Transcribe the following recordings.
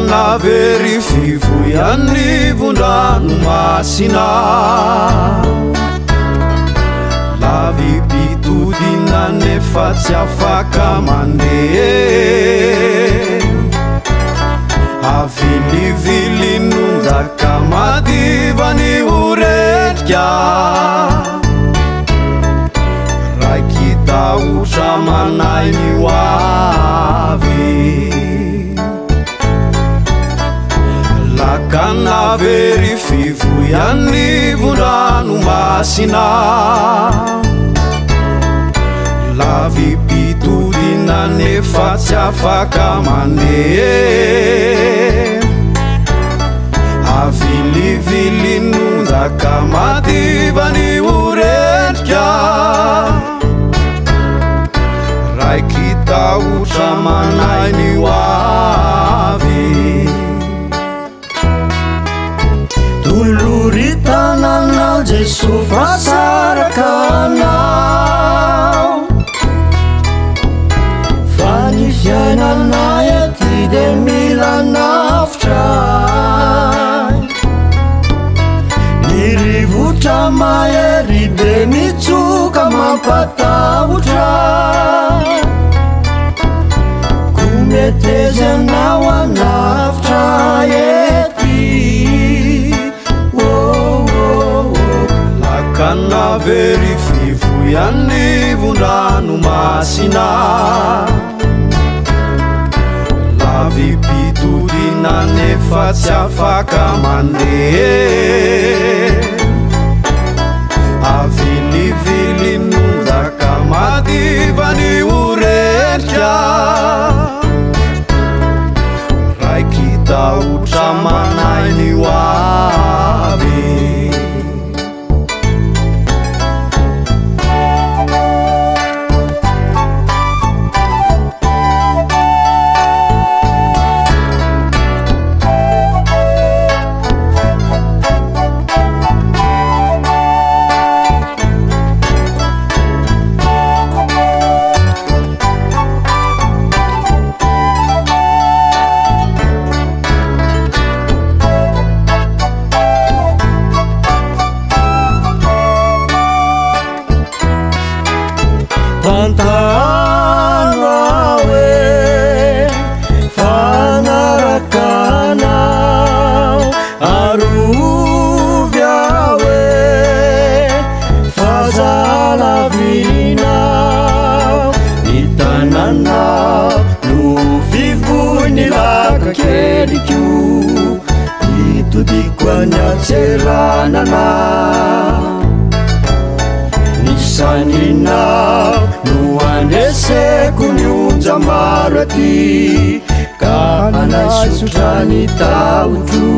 Lakannavery fivoian'ivon-dranomasina lavipitodina nefa tsy afaka mandeha avilivilinonjaka madivany oretrika raikitaotra manay ny hoavy Lakannavery fivoian'ivon-dranomasina lavipitodina nefa tsy afaka mandeha avilivilinonjaka madivany oretrika raikitaotra manay ny hoavy Toloritananao Jesosy fasaraka anao fa ny fiainanay ety de mila nafitra ny rivotra mahery de mitsoka mampatahotra kometeza anao anafitra ety Lakannavery fivoian'ivon-dranomasina lavipitodina nefa tsy afaka mandeha avilivilinonjaka madivany oretrika raikitaotra manay ny hoavy Tantanawe fanarakanao arovyawe fazalavinao itananao no vivony lakakeliko itodiko anatserananao nisaninao no andreseko ny onja maro aty ka anaisotrany taotro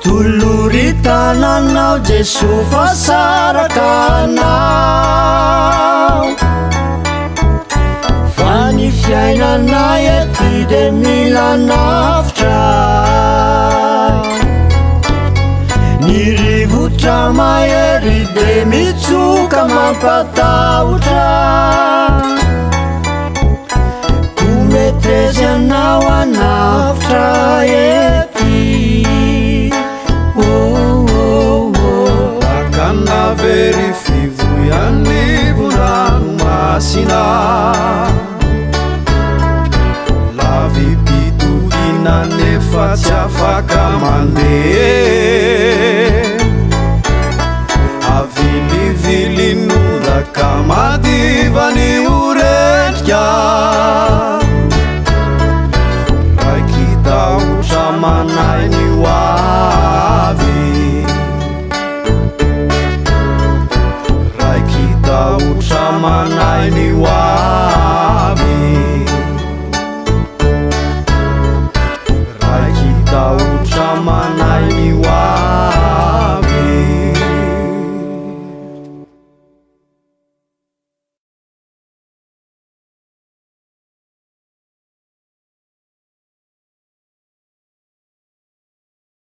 toloritananao Jesosy fasaraka anao fa ny fiainanay ety de mila nafitra ny rivotra mahery de mitsoka mampatahotra kometeza anao anafitra ety Lakannavery fivoian'ivon-dranomasina lavipitodina nefa tsy afaka mandeha avilivilinonjaka madivany